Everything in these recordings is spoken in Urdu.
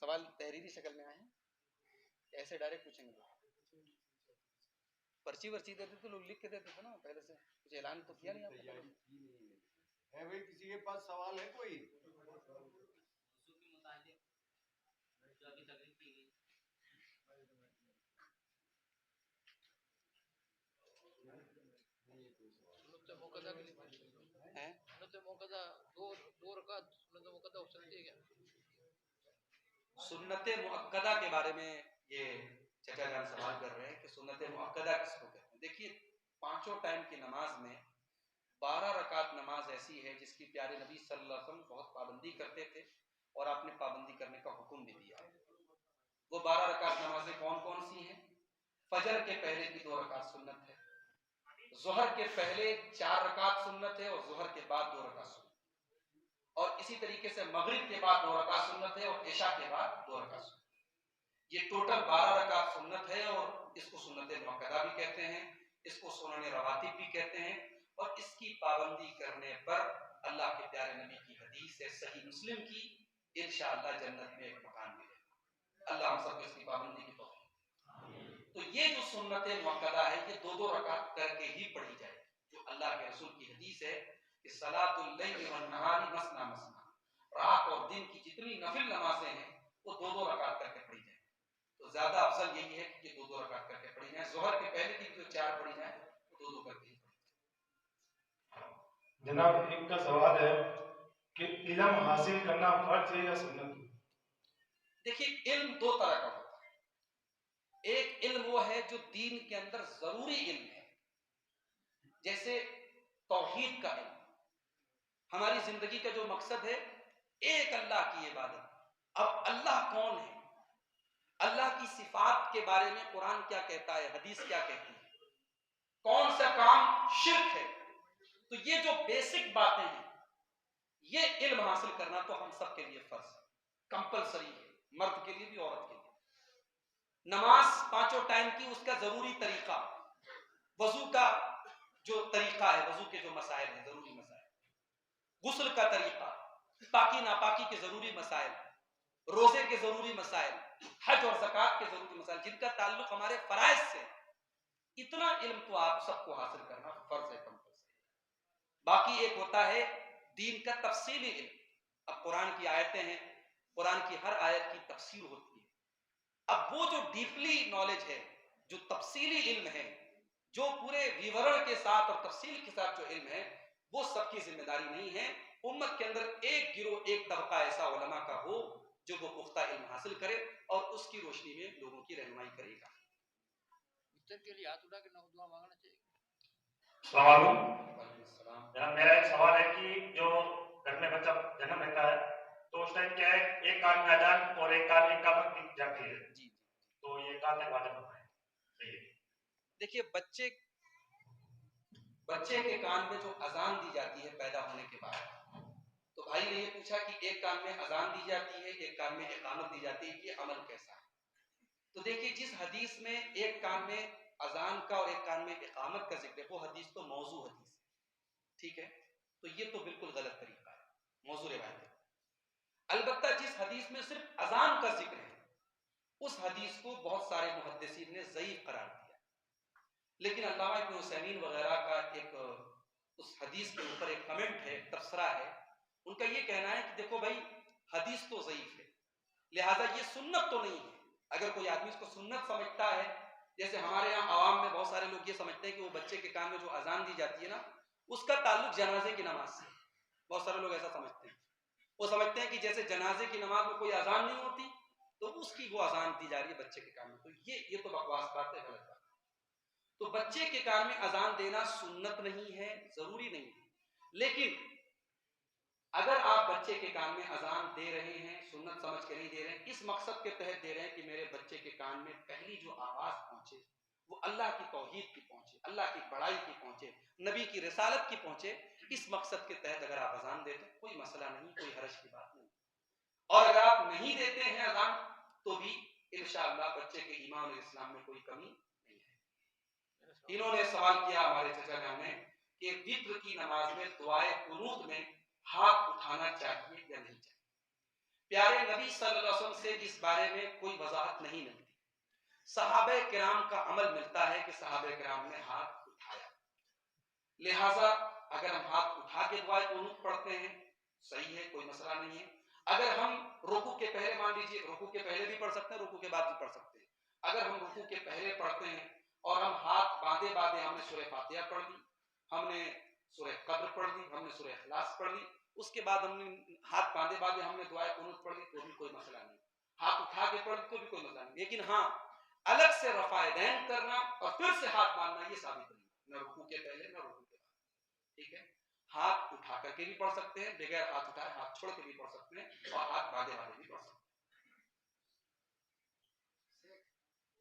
سوال تحریری شکل میں آئے ہیں، ایسے ڈائریکٹ پوچھیں گے؟ پرچی ورچی دیتے تو لوگ لکھ کے دیتے تھے نا پہلے سے، کچھ اعلان تو کیا نہیں آپ نے؟ ہے بھائی کسی کے پاس سوال ہے کوئی؟ سنت مؤکدہ کے بارے میں یہ چچا جان سوال کر رہے ہیں کہ سنت مؤکدہ کس کو کہتے ہیں؟ دیکھیے پانچوں ٹائم کی نماز میں 12 رکعت نماز ایسی ہے جس کی پیارے نبی صلی اللہ علیہ وسلم بہت پابندی کرتے تھے اور آپ نے پابندی کرنے کا حکم بھی دیا ہے۔ وہ 12 رکعت نمازیں کون کون سی ہیں؟ فجر کے پہلے کی 2 رکعت سنت ہے، ظہر کے پہلے 4 رکعت سنت ہے اور ظہر کے بعد 2 رکعت سنت ہے، اور اسی طریقے سے مغرب کے بعد 2 رکعت سنت ہے اور عشاء کے بعد 2 رکعت سنت ہے۔ یہ ٹوٹل 12 رکعت سنت ہے اور اس کو سنت مؤکدہ بھی کہتے ہیں، اس کو سنن رواتب بھی کہتے ہیں، اور اس کی پابندی کرنے پر اللہ کے پیارے نبی کی حدیث ہے صحیح مسلم کی، انشاءاللہ جنت میں ایک مکان ملے گا۔ اللہ ہم سب کو اس کی پابندی کی توفیق۔ تو یہ جو سنت مؤکدہ ہے یہ 2 رکعت کر کے ہی پڑھی جائے گی، جو اللہ کے رسول کی حدیث ہے کہ صلاۃ اللیل والنہار مثنی مثنی، رات اور دن کی جتنی نفل نمازیں ہیں وہ 2 رکعت کر کے پڑھی جائیں۔ تو زیادہ افضل یہی ہے کہ یہ 2 رکعت کر کے پڑھی جائیں، ظہر کے پہلے کی جو 4 پڑھی جائیں وہ 2 کر کے ہی پڑھی جائیں۔ جناب ایک کا سوال ہے کہ علم حاصل کرنا فرض ہے یا سنت؟ دیکھیے علم 2 طرح کا ہوتا ہے، ایک علم وہ ہے جو دین کے اندر ضروری علم ہے، جیسے توحید کا علم۔ ہماری زندگی کا جو مقصد ہے ایک اللہ کی عبادت۔ اب اللہ کون ہے، اللہ کی صفات کے بارے میں قرآن کیا کہتا ہے، حدیث کیا کہتی ہے، کون سا کام شرک ہے، تو یہ جو بیسک باتیں ہیں یہ علم حاصل کرنا تو ہم سب کے لیے فرض ہے، کمپلسری ہے، مرد کے لیے بھی عورت کے لیے۔ نماز 5 ٹائم کی اس کا ضروری طریقہ، وضو کا جو طریقہ ہے، وضو کے جو مسائل ہیں ضروری مسائل، غسل کا طریقہ، پاکی ناپاکی کے ضروری مسائل، روزے کے ضروری مسائل، حج اور زکوٰۃ کے ضروری مسائل جن کا تعلق ہمارے فرائض سے، اتنا علم تو آپ سب کو حاصل کرنا فرض ہے، کمپلسری۔ باقی ایک ہوتا ہے دین کا تفصیلی علم۔ اب قرآن کی آیتیں ہیں، قرآن کی ہر آیت کی تفسیر ہوتی ہے، اب وہ جو ڈیپلی نالج ہے، جو تفصیلی علم ہے، جو پورے ویورن کے ساتھ اور تفصیل کے ساتھ جو علم ہے، وہ سب کی ذمہ داری نہیں ہے۔ امت کے اندر ایک گروہ، ایک طبقہ ایسا علماء کا ہو جو وہ پختہ علم حاصل کرے اور اس کی روشنی میں لوگوں کی رہنمائی کرے گا۔ کے لیے ہاتھ اٹھا کے دعا مانگنا چاہیے۔ السلام علیکم جناب، میرا ایک سوال ہے کہ جو گھر میں بچہ جنم لیتا ہے تو اس ٹائم کیا ہے، ایک کان میں اذان اور ایک کان میں اقامت دی جاتی ہے، جی تو یہ کان میں واجب ہوتا ہے؟ صحیح ہے۔ دیکھیے بچے کے کان میں جو اذان دی جاتی ہے پیدا ہونے کے بعد، تو بھائی نے یہ پوچھا کہ ایک کان میں اذان دی جاتی ہے ایک کان میں اقامت دی جاتی ہے، یہ عمل کیسا ہے؟ تو دیکھیے جس حدیث میں ایک کان میں اذان کا اور ایک کان میں اقامت کا ذکر ہے وہ حدیث تو موضوع حدیث ہے، ٹھیک ہے؟ تو یہ تو بالکل غلط طریقہ ہے، موضوع روایت ہے۔ البتہ جس حدیث میں صرف اذان کا ذکر ہے اس حدیث کو بہت سارے محدثین نے ضعیف قرار دیا، لیکن علامہ ابن عثیمین وغیرہ کا ایک اس حدیث کے اوپر ایک کمنٹ ہے، تبصرہ ہے، ان کا یہ کہنا ہے کہ دیکھو بھائی حدیث تو ضعیف ہے، لہذا یہ سنت تو نہیں ہے۔ اگر کوئی آدمی اس کو سنت سمجھتا ہے، جیسے ہمارے یہاں عوام میں بہت سارے لوگ یہ سمجھتے ہیں کہ وہ بچے کے کان میں جو اذان دی جاتی ہے نا اس کا تعلق جنازے کی نماز سے، بہت سارے لوگ ایسا سمجھتے ہیں، وہ سمجھتے ہیں کہ جیسے جنازے کی نماز میں کوئی اذان نہیں ہوتی تو اس کی وہ اذان دی جا رہی ہے بچے کے کان میں، تو یہ تو بکواس بات ہے، غلط بات ہے۔ تو بچے کے کان میں اذان دینا سنت نہیں ہے، ضروری نہیں ہے، لیکن اگر آپ بچے کے کان میں اذان دے رہے ہیں سنت سمجھ کے نہیں دے رہے ہیں، اس مقصد کے تحت دے رہے ہیں کہ میرے بچے کے کان میں پہلی جو آواز پہنچے وہ اللہ کی توحید کی پہنچے، اللہ کی بڑائی کی پہنچے، نبی کی رسالت کی پہنچے، اس مقصد کے تحت اگر آپ اذان دیتے ہیں کوئی مسئلہ نہیں، کوئی حرج کی بات نہیں۔ اور اگر آپ نہیں دیتے ہیں اذان تو بھی انشاءاللہ بچے کے ایمان اور اسلام میں کوئی کمی نہیں ہے۔ انہوں نے سوال کیا ہمارے چچا جان نے کہ وتر کی نماز میں دعائے قنوت میں ہاتھ اٹھانا چاہیے یا نہیں چاہیے؟ پیارے نبی صلی اللہ علیہ وسلم سے اس بارے میں کوئی وضاحت نہیں ملتی. صحابہ کرام کا عمل ملتا ہے کہ صحابہ کرام نے ہاتھ اٹھایا. لہٰذا اگر ہم ہاتھ اٹھا کے دعائے قنوت پڑھتے ہیں صحیح ہے، کوئی مسئلہ نہیں ہے. اگر ہم رکوع کے پہلے مان لیجیے، رکوع کے پہلے بھی پڑھ سکتے ہیں، رکوع کے بعد بھی پڑھ سکتے ہیں. اگر ہم رکوع کے پہلے پڑھتے ہیں اور ہم ہاتھ باندھے باندھے ہم نے سورہ فاتحہ پڑھ لی، ہم نے سورہ قدر پڑھ لی، ہم نے سورہ اخلاص پڑھ لی، اس کے بعد ہم نے ہاتھ باندھے باندھے ہم نے دعائے قنوت پڑھ لی تو بھی کوئی مسئلہ نہیں. ہاتھ اٹھا کے پڑھ لی تو بھی کوئی مسئلہ نہیں. لیکن ہاں، الگ سے رفع یدین کرنا اور پھر سے ہاتھ باندھنا یہ ثابت نہیں، نہ رکوع کے پہلے نہ رکوع کے بعد. ٹھیک ہے، ہاتھ اٹھا کر کے بھی پڑھ سکتے ہیں، بغیر ہاتھ اٹھائے ہاتھ چھوڑ کے بھی پڑھ سکتے ہیں، اور ہاتھ باندھے باندھے بھی پڑھ سکتے ہیں.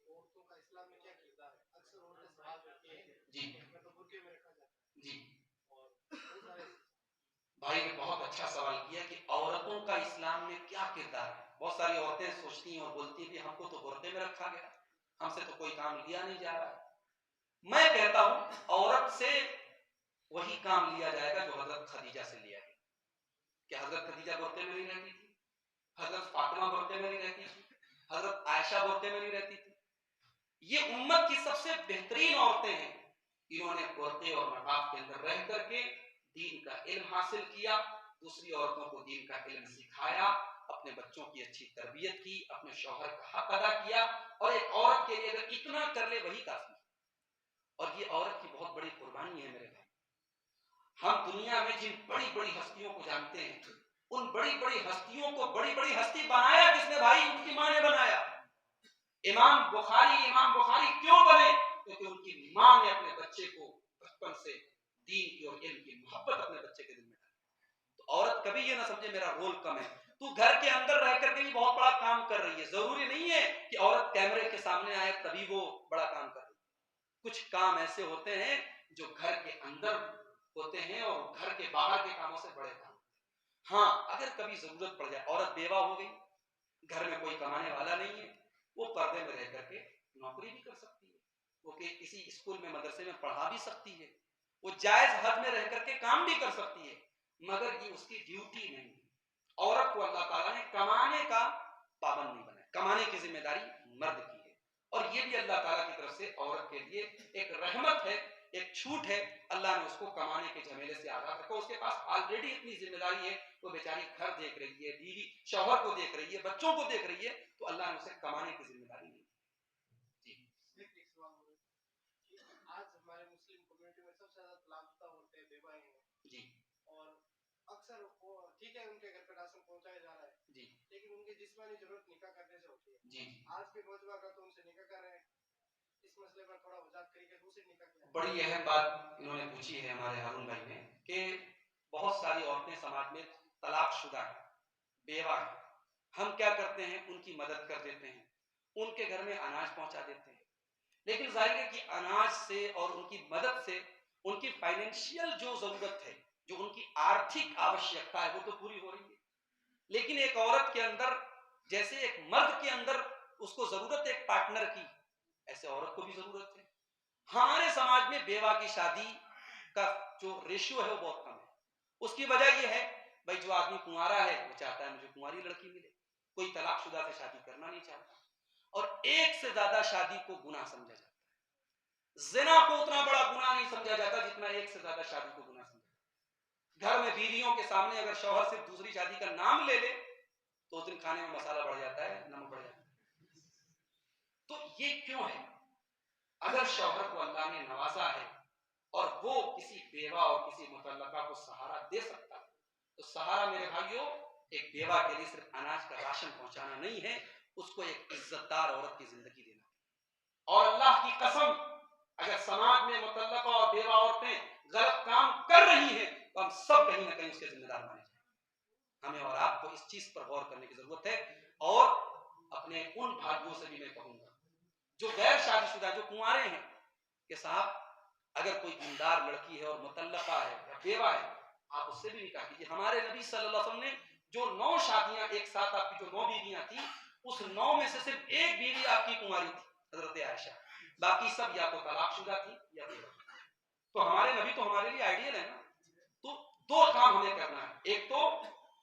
عورتوں کا اسلام میں کیا کردار ہے؟ اکثر عورتیں سوال کرتی ہیں جی تو برقعے میں رکھا جاتا ہے. جی اور بہت سارے بھائی نے بہت اچھا سوال کیا کہ عورتوں کا اسلام میں کیا کردار ہے. بہت ساری عورتیں سوچتی ہیں اور بولتی ہیں کہ ہم کو تو برقعے میں رکھا گیا، ہم سے تو کوئی کام لیا نہیں جا رہا. میں کہتا ہوں عورت سے وہی کام لیا جائے گا جو حضرت خدیجہ سے لیا گیا. کہ حضرت خدیجہ برقعے میں نہیں رہتی تھی، حضرت فاطمہ برقعے میں نہیں رہتی تھی، حضرت عائشہ برقعے میں نہیں رہتی تھی. یہ امت کی سب سے بہترین عورتیں ہیں. انہوں نے برقعے اور نقاب کے اندر رہ کر کے دین کا علم حاصل کیا، دوسری عورتوں کو دین کا علم سکھایا، اپنے بچوں کی اچھی تربیت کی، اپنے شوہر کا حق ادا کیا. اور ایک عورت کے لیے اگر اتنا کر لے وہی کافی ہے. اور یہ عورت کی بہت بڑی قربانی ہے میرے بھائی. ہم دنیا میں جن بڑی بڑی ہستیوں کو جانتے ہیں، ان بڑی بڑی ہستیوں کو بڑی بڑی ہستی بنایا کس نے بھائی؟ ان کی ماں نے بنایا. امام بخاری کیوں بنے؟ کیونکہ ان کی ماں نے اپنے بچے کو بچپن سے دین کی اور علم کی محبت اپنے بچے کے دل میں ڈالی. تو عورت کبھی یہ نہ سمجھے میرا رول کم ہے، تو گھر کے اندر رہ کر کے بھی بہت بڑا کام کر رہی ہے. ضروری نہیں ہے کہ عورت کیمرے کے سامنے آئے تبھی وہ بڑا کام کر رہی ہے. کچھ کام ایسے ہوتے ہیں جو گھر کے اندر ہوتے ہیں اور گھر کے باہر کے کاموں سے بڑے کام. ہاں، اگر کبھی ضرورت پڑ جائے، عورت بیوہ ہو گئی، گھر میں کوئی کمانے والا نہیں ہے، وہ پردے میں رہ کر کے نوکری بھی کر سکتی ہے، وہ کسی اسکول میں مدرسے میں پڑھا بھی سکتی ہے، وہ جائز حد میں رہ کر کے کام بھی کر سکتی ہے، مگر یہ اس کی ڈیوٹی نہیں ہے. عورت کو اللہ تعالیٰ نے کمانے کا پابند نہیں بنایا، کمانے کی ذمہ داری مرد کی ہے. اور یہ بھی اللہ تعالیٰ کی طرف سے عورت کے لیے ایک رحمت ہے، ایک چھوٹ ہے. اللہ نے اس کو کمانے کے جھمیلے سے آزاد رکھا. اس کے پاس آلریڈی اتنی ذمہ داری ہے، وہ بیچاری گھر دیکھ رہی ہے، بیوی شوہر کو دیکھ رہی ہے، بچوں کو دیکھ رہی ہے، تو اللہ نے اسے کمانے کی ذمہ داری نہیں. آج ہمارے مسلم کمیونٹی میں سب سے زیادہ طلاق شدہ عورتیں بیوائیں ہیں. جی اور اکثر ٹھیک ہے ان کے گھر پہ راشن پہنچایا جا رہا ہے، جی لیکن ان کی جسمانی ضرورت نکاح کرنے سے ہوتی ہے. جی آج کے نوجوان کا تو ان سے نکاح کر رہے ہیں. اس مسئلے پر تھوڑا وضاحت کریے کہ دوسری نکاح کیا ہے. بڑی اہم بات انہوں نے پوچھی ہے ہمارے ہارون بھائی نے کہ بہت ساری عورتیں سماج میں طلاق شدہ ہیں، بیوہ ہیں. ہم کیا کرتے ہیں؟ ان کی مدد کر دیتے ہیں، ان کے گھر میں اناج پہنچا دیتے ہیں. لیکن ظاہر ہے کہ اناج سے اور ان کی مدد سے ان کی فائنینشیل جو ضرورت ہے، جو ان کی آرتھک آوشیکتا ہے، وہ تو پوری ہو رہی ہے. لیکن ایک عورت کے اندر جیسے ایک مرد کے اندر اس کو ضرورت ہے ایک پارٹنر کی، ایسے عورت کو بھی ضرورت ہے. ہمارے سماج میں بیوہ کی شادی کا جو ریشیو ہے وہ بہت کم ہے. اس کی وجہ یہ ہے بھائی جو آدمی کنوارا ہے وہ چاہتا ہے مجھے کنواری لڑکی ملے، کوئی طلاق شدہ سے شادی کرنا نہیں چاہتا. اور ایک سے زیادہ شادی کو گناہ سمجھا جاتا ہے. زنا کو اتنا بڑا گناہ نہیں سمجھا جاتا جتنا ایک سے زیادہ شادی کو گناہ سمجھا جاتا ہے. گھر میں بیویوں کے سامنے اگر شوہر صرف دوسری شادی کا نام لے لے تو اس دن کھانے میں مسالہ بڑھ جاتا ہے، نمک بڑھ جاتا ہے. تو یہ کیوں ہے؟ اگر شوہر کو اللہ نے نوازا ہے اور وہ کسی بیوہ اور کسی مطلقہ کو سہارا دے سکتا ہے، تو سہارا میرے بھائیوں ایک بیوہ کے لیے صرف اناج کا راشن پہنچانا نہیں ہے، اس کو ایک عزت دار عورت کی زندگی دینا. اور اللہ کی قسم اگر سماج میں مطلقہ اور بیوہ عورتیں غلط کام کر رہی ہیں تو ہم سب کہیں نہ کہیں اس کے ذمہ دار مانے جائیں. ہمیں اور آپ کو اس چیز پر غور کرنے کی ضرورت ہے. اور اپنے ان بھائیوں سے بھی میں کہوں گا جو غیر شادی شدہ، جو کنوارے ہیں، کہ صاحب اگر کوئی دیندار لڑکی ہے اور مطلقہ ہے یا بیوہ ہے، آپ اس سے بھی نکاح کیجیے. ہمارے نبی صلی اللہ علیہ وسلم نے جو 9 شادیاں ایک ساتھ آپ کی جو 9 بیویاں تھیں، اس 9 میں سے صرف ایک بیوی آپ کی کنواری تھی، حضرت عائشہ. باقی سب یا تو طلاق شدہ تھی یا بیوہ. تو ہمارے نبی تو ہمارے لیے آئیڈیل ہے نا. تو 2 کام ہمیں کرنا ہے. ایک تو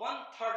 1/3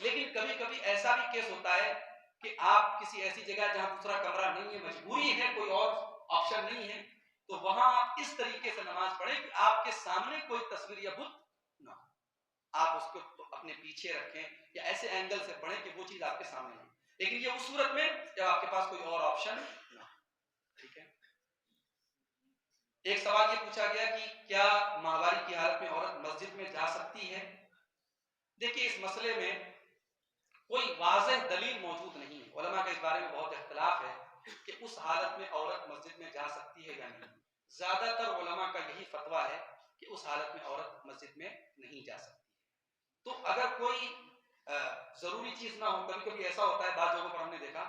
لیکن کبھی کبھی ایسا بھی کیس ہوتا ہے کہ آپ کسی ایسی جگہ جہاں دوسرا کمرہ نہیں ہے، مجبوری ہے، کوئی اور آپشن نہیں ہے، تو وہاں آپ اس طریقے سے نماز پڑھیں کہ آپ کے سامنے کوئی تصویر یا بت نہ ہو، آپ اس کو اپنے پیچھے رکھیں یا ایسے اینگل سے پڑھیں کہ وہ چیز آپ کے سامنے ہو، لیکن یہ اس صورت میں جب آپ کے پاس کوئی اور آپشن نہ ہو. ٹھیک ہے. ایک سوال یہ پوچھا گیا کہ کیا ماہواری کی حالت میں عورت مسجد میں جا سکتی ہے؟ دیکھیے اس مسئلے میں کوئی واضح دلیل موجود نہیں ہے، علماء کا اس بارے میں بہت اختلاف ہے کہ اس حالت میں عورت مسجد میں جا سکتی ہے یا نہیں. زیادہ تر علماء کا یہی فتویٰ ہے کہ اس حالت میں عورت مسجد میں نہیں جا سکتی. تو اگر کوئی ضروری چیز نہ ہو، کبھی کبھی ایسا ہوتا ہے بعض جگہوں پر ہم نے دیکھا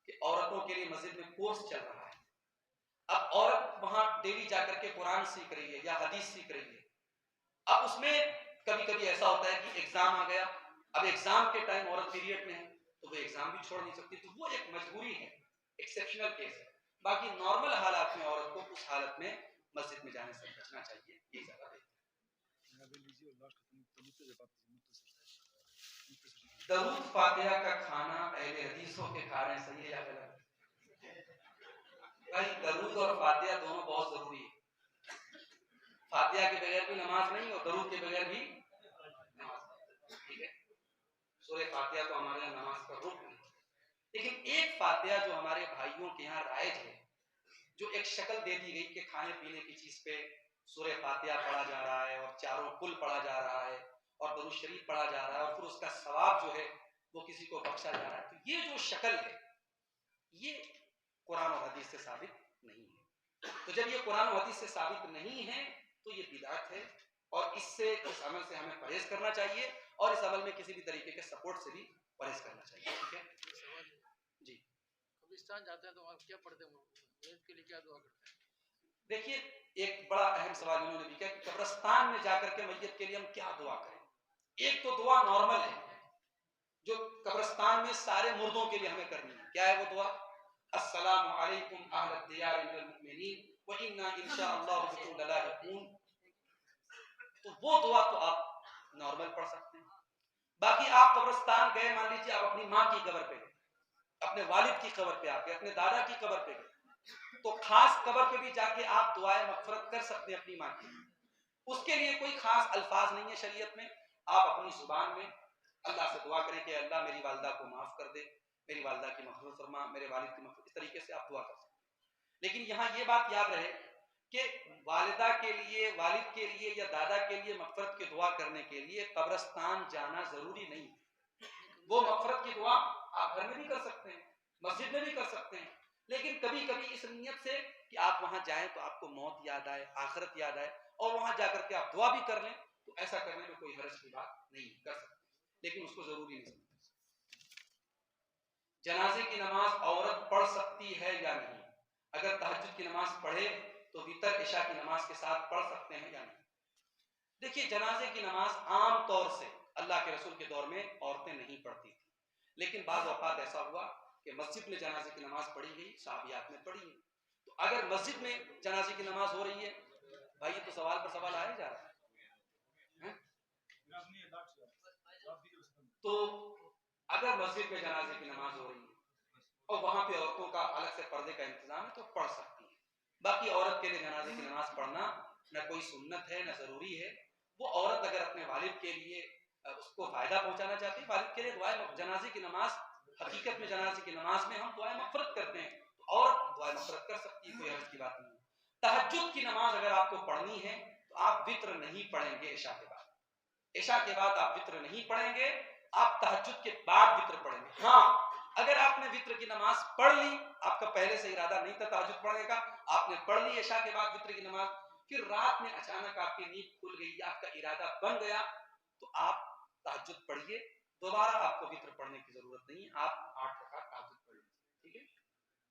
کہ عورتوں کے لیے مسجد میں کورس چل رہا ہے، اب عورت وہاں ڈیلی جا کر کے قرآن سیکھ رہی ہے یا حدیث سیکھ رہی ہے. اب اس میں کبھی کبھی ایسا ہوتا ہے کہ ایگزام آ گیا، اب ایگزام کے ٹائم عورت پیریڈ میں ہے تو وہ ایگزام بھی چھوڑ نہیں سکتی، تو وہ ایک مجبوری ہے، ایکسیپشنل کیس ہے. باقی نارمل حالات میں عورت کو اس حالت میں مسجد میں جانے سے بچنا چاہیے. یہ زیادہ بہتر. درود فاتحہ کا کھانا اہل حدیثوں کے کھا رہے ہیں، صحیح ہے یا غلط؟ بھائی درود اور فاتحہ دونوں بہت ضروری ہے. فاتحہ کے بغیر بھی نماز نہیں اور درود کے بغیر بھی نماز نہیں. ٹھیک ہے. سورہ فاتحہ تو ہمارے یہاں نماز کا رکن ہے، لیکن ایک فاتحہ جو ہمارے بھائیوں کے یہاں رائج ہے، جو ایک شکل دے دی گئی کہ کھانے پینے کی چیز پہ سورہ فاتحہ پڑھا جا رہا ہے اور چاروں کل پڑھا جا رہا ہے اور درود شریف پڑھا جا رہا ہے اور پھر اس کا ثواب جو ہے وہ کسی کو بخشا جا رہا ہے، تو یہ جو شکل ہے یہ قرآن اور حدیث سے ثابت نہیں ہے. تو جب یہ قرآن و حدیث سے ثابت نہیں ہے تو یہ بدعت ہے، اور اس عمل سے ہمیں پرہیز کرنا چاہیے، اور اس عمل میں کسی بھی طریقے کے سپورٹ سے بھی پرہیز کرنا چاہیے. ٹھیک ہے. جی. قبرستان جاتے ہیں تو وہاں کیا پڑھتے ہیں، میت کے لیے کیا دعا کرتے ہیں؟ دیکھیے ایک بڑا اہم سوال انہوں نے بھی کیا کہ قبرستان میں جا کر کے میت کے لیے ہم کیا دعا کریں. ایک تو دعا نارمل ہے جو قبرستان میں سارے مردوں کے لیے ہمیں کرنی ہے. کیا ہے وہ دعا؟ السلام علیکم اہل الدیار من المؤمنین وإنا انشاءاللہ بكم للاحقون. تو وہ دعا تو آپ نارمل پڑھ سکتے ہیں. باقی آپ قبرستان گئے، مان لیجیے آپ اپنی ماں کی قبر پہ گئے، اپنے والد کی قبر پہ آ گئے، اپنے دادا کی قبر پہ گئے، تو خاص قبر پہ بھی جا کے آپ دعائیں مغفرت کر سکتے ہیں اپنی ماں کی. اس کے لیے کوئی خاص الفاظ نہیں ہے شریعت میں. آپ اپنی زبان میں اللہ سے دعا کریں کہ اللہ میری والدہ کو معاف کر دے، میری والدہ کی مغفرت فرما، میرے والد کی مغفرت، اس طریقے سے آپ دعا کر سکتے ہیں. لیکن یہاں یہ بات یاد رہے کہ والدہ کے لیے، والد کے لیے یا دادا کے لیے مغفرت کی دعا کرنے کے لیے قبرستان جانا ضروری نہیں. وہ مغفرت کی دعا آپ گھر میں بھی کر سکتے ہیں، مسجد میں بھی کر سکتے ہیں، لیکن کبھی کبھی اس نیت سے کہ آپ وہاں جائیں تو آپ کو موت یاد آئے، آخرت یاد آئے، اور وہاں جا کر کے آپ دعا بھی کر لیں، تو ایسا کرنے میں کوئی حرج کی بات نہیں، کر سکتے، لیکن اس کو ضروری نہیں سمجھتے. جنازے کی نماز عورت پڑھ سکتی ہے یا نہیں؟ اگر تہجد کی نماز پڑھے تو وتر عشاء کی نماز کے ساتھ پڑھ سکتے ہیں یا نہیں؟ دیکھیے جنازے کی نماز عام طور سے اللہ کے رسول کے دور میں عورتیں نہیں پڑھتی تھیں، لیکن بعض اوقات ایسا ہوا کہ مسجد میں جنازے کی نماز پڑھی گئی، صحابیات نے پڑھی ہے. تو اگر مسجد میں جنازے کی نماز ہو رہی ہے، بھائی یہ تو سوال پر سوال آیا جا رہا ہے، تو اگر مسجد میں جنازے کی نماز ہو رہی ہے اور وہاں پہ عورتوں کا الگ سے پردے کا انتظام ہے تو پڑھ سکتی ہیں. باقی عورت کے لیے جنازے کی نماز پڑھنا نہ کوئی سنت ہے نہ ضروری ہے. وہ عورت اگر اپنے والد کے لیے اس کو فائدہ پہنچانا چاہتی ہے، والد کے لیے دعائیں، جنازے کی نماز حقیقت میں جنازے کی نماز میں ہم دعائیں مغفرت کرتے ہیں، تو عورت دعائیں مغفرت کر سکتی ہے، کوئی حرج کی بات نہیں ہے. تہجد کی نماز اگر آپ کو پڑھنی ہے تو آپ وتر نہیں پڑھیں گے عشاء کے بعد. عشاء کے بعد آپ وتر نہیں پڑھیں گے، آپ تہجد کے بعد وتر پڑھیں گے. ہاں اگر آپ نے وتر کی نماز پڑھ لی، آپ کا پہلے سے ارادہ نہیں تھا تہجد پڑھنے کا، آپ نے پڑھ لی عشاء کے بعد وتر کی نماز، پھر رات میں اچانک آپ کی نیند کھل گئی یا آپ کا ارادہ بن گیا، تو آپ تہجد پڑھیے. دوبارہ آپ کو وتر پڑھنے کی ضرورت نہیں ہے، آپ 8 رکعت تہجد پڑھ لیجیے. ٹھیک ہے.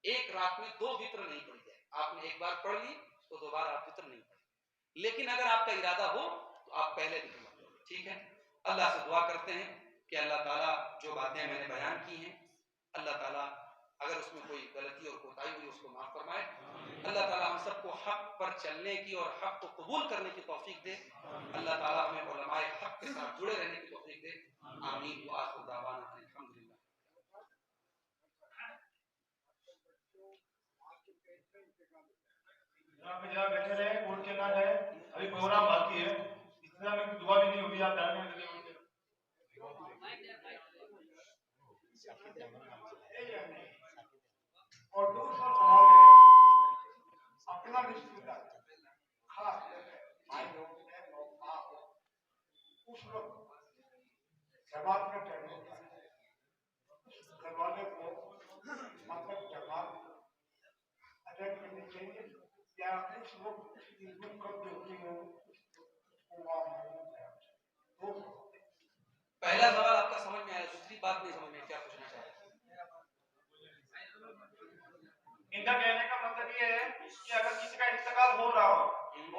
ایک رات میں 2 وتر نہیں پڑھی جائے. آپ نے ایک بار پڑھ لی تو دوبارہ آپ وتر نہیں پڑھیں. لیکن اگر آپ کا ارادہ ہو تو آپ پہلے وتر پڑھ لیں. ٹھیک ہے. اللہ سے دعا کرتے ہیں کہ اللہ تعالیٰ جو باتیں میں نے بیان کی ہیں، اللہ تعالیٰ اگر اس میں کوئی غلطی اور کوتاہی ہوئی اس کو معاف فرمائے. اللہ تعالیٰ ہم سب کو حق پر چلنے کی اور حق کو قبول کرنے کی توفیق دے. اللہ تعالیٰ ہمیں علماء حق کے ساتھ جڑے رہنے کی توفیق دے. آمین. وآخر دعوانا الحمدللہ. جہاں پہ جہاں بیٹھے رہے اٹھ کے نہ جائے. ابھی پروگرام باقی ہے. اس طرح میں دعا بھی نہیں ہوئی. آپ جانے کے لیے اور دوسرا سوال ہے اپنا رشتے دار خاص طور پہ بھائی لوگ ہیں لوگ ماں ہو اس وقت جماعت کا ٹائم ہوتا ہے گھر والے کو مطلب جماعت ادا کرنی چاہیے یا اس وقت کی رک کب جو ہوتی ہو اس کو وہاں ہونا چاہیے. پہلا سوال آپ کا سمجھ میں آیا. دوسری بات نہیں سمجھ میں کیا پوچھنا چاہ رہے ہیں. ان کا کہنے کا مطلب یہ ہے کہ اگر کسی کا انتقال ہو رہا ہو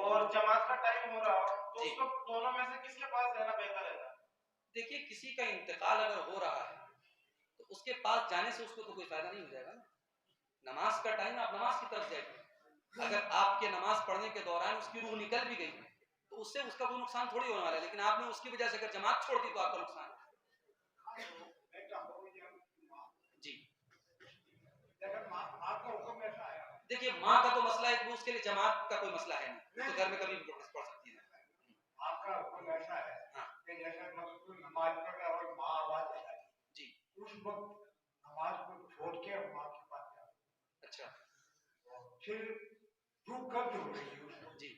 اور جماعت کا ٹائم ہو رہا ہو تو اس وقت دونوں میں سے کس کے پاس رہنا بہتر رہتا ہے؟ دیکھیے کسی کا انتقال اگر ہو رہا ہے تو اس کے پاس جانے سے اس کو تو کوئی فائدہ نہیں ہو جائے گا نا. نماز کا ٹائم آپ نماز کی طرف جائیے. اگر آپ کے نماز پڑھنے کے دوران اس کی روح نکل بھی گئی تو اس سے اس کا کوئی نقصان تھوڑی ہونے والا ہے. لیکن آپ نے اس کی وجہ سے اگر جماعت چھوڑ دی تو آپ کا نقصان ہے. جی دیکھیے ماں کا تو مسئلہ ہے کہ اس کے لیے جماعت کا کوئی مسئلہ ہے نہیں. تو گھر میں کبھی بھی پڑھ سکتی ہے. آپ کا حکم ایسا ہے کہ جیسے نماز پڑھ رہا اور ماں آواز لگائی جی اس وقت نماز کو چھوڑ کے ماں کے پاس جاؤ. اچھا پھر روح قبض ہو رہی ہے اس وقت. جی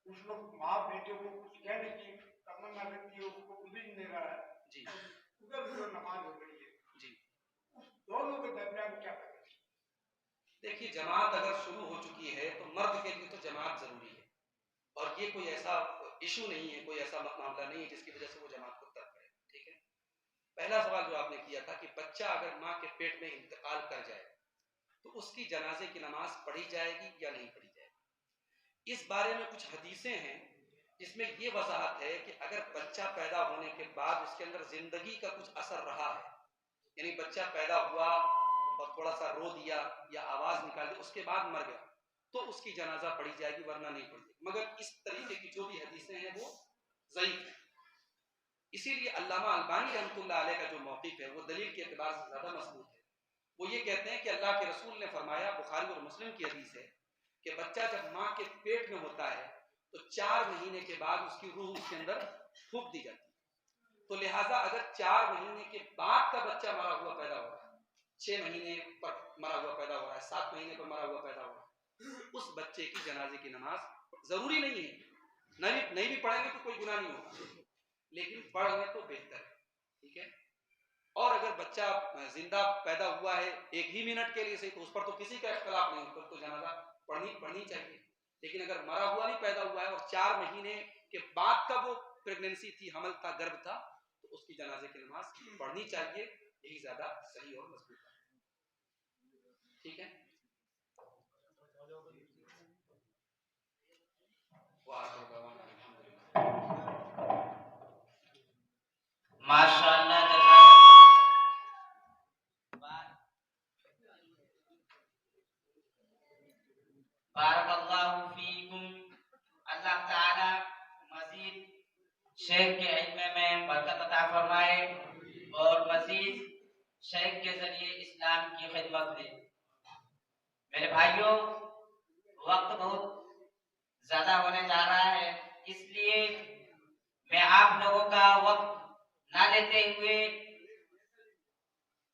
اس وقت ماں بیٹے کو کچھ کہنے کی تمنا رکھتی ہے اس کو کچھ بھی نہیں رہا ہے. جی ادھر ادھر نماز ہو رہی ہے. جی دونوں کے درمیان کیا کریں؟ دیکھیے جماعت اگر شروع ہو چکی ہے تو مرد کے لیے تو جماعت ضروری ہے. اور یہ کوئی ایسا ایشو نہیں ہے, کوئی ایسا معاملہ نہیں ہے جس کی وجہ سے وہ جماعت کو ترک کرے. ٹھیک ہے. پہلا سوال جو آپ نے کیا تھا کہ بچہ اگر ماں کے پیٹ میں انتقال کر جائے تو اس کی جنازے کی نماز پڑھی جائے گی یا نہیں پڑھی جائے گی. اس بارے میں کچھ حدیثیں ہیں جس میں یہ وضاحت ہے کہ اگر بچہ پیدا ہونے کے بعد اس کے اندر زندگی کا کچھ اثر رہا ہے, یعنی بچہ پیدا ہوا اور تھوڑا سا رو دیا یا آواز نکال دی اس کے بعد مر گیا تو اس کی جنازہ پڑھی جائے گی ورنہ نہیں پڑھی جائے گی. مگر اس طریقے کی جو بھی حدیثیں ہیں وہ ضعیف ہیں. اسی لیے علامہ البانی رحمۃ اللہ علیہ کا جو موقف ہے وہ دلیل کے اعتبار سے زیادہ مضبوط ہے. وہ یہ کہتے ہیں کہ اللہ کے رسول نے فرمایا, بخاری اور مسلم کی حدیث ہے, کہ بچہ جب ماں کے پیٹ میں ہوتا ہے تو 4 مہینے کے بعد اس کی روح اس کے اندر پھونک دی جاتی ہے. تو لہٰذا اگر 4 مہینے کے بعد کا بچہ مرا ہوا پیدا ہو رہا ہے, 6 مہینے پر مرا ہوا پیدا ہو رہا ہے, 7 مہینے پر مرا ہوا پیدا ہو رہا ہے, اس بچے کی جنازے کی نماز ضروری نہیں ہے. نہیں بھی پڑھیں گے تو کوئی گناہ نہیں ہوگا, لیکن پڑھ لیں تو بہتر ہے. ٹھیک ہے. اور اگر بچہ زندہ پیدا ہوا ہے 1 ہی منٹ کے لیے صحیح تو اس پر تو کسی کا اختلاف نہیں, اس پر تو جنازہ پڑھنی چاہیے. لیکن اگر مرا ہوا نہیں پیدا ہوا ہے اور 4 مہینے کے بعد کا وہ پریگننسی تھی, حمل تھا, گربھ تھا, تو اس کی جنازے کی نماز پڑھنی چاہیے. یہی زیادہ صحیح اور مضبوط ہے. ٹھیک ہے. ماشاءاللہ بارک اللہ فیکم. اللہ تعالی مزید شیخ کے علم میں برکت عطا فرمائے اور مزید شیخ کے ذریعے اسلام کی خدمت دے. میرے بھائیوں, وقت بہت زیادہ ہونے جا رہا ہے, اس لیے میں آپ لوگوں کا وقت نہ لیتے ہوئے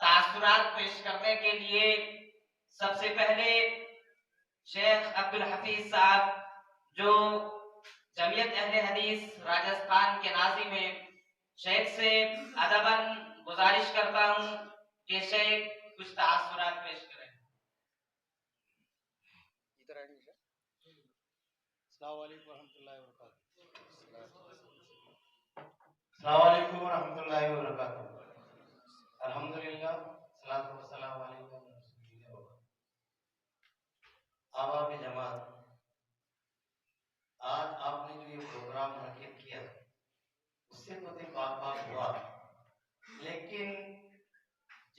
تاثرات پیش کرنے کے لیے سب سے پہلے شیخ عبدالحفیظ صاحب جو جمعیت اہل حدیث راجستھان کے ناظم ہیں, شیخ سے ادباً گزارش کرتا ہوں کہ شیخ کچھ تاثرات پیش کریں. السلام علیکم ورحمۃ اللہ وبرکاتہ. السلام علیکم ورحمۃ اللہ وبرکاتہ. الحمدللہ والصلاۃ والسلام علی رسول اللہ. آباب جماعت, آج آپ نے جو یہ پروگرام منعقد کیا اس سے تو دل پاک ہوا, لیکن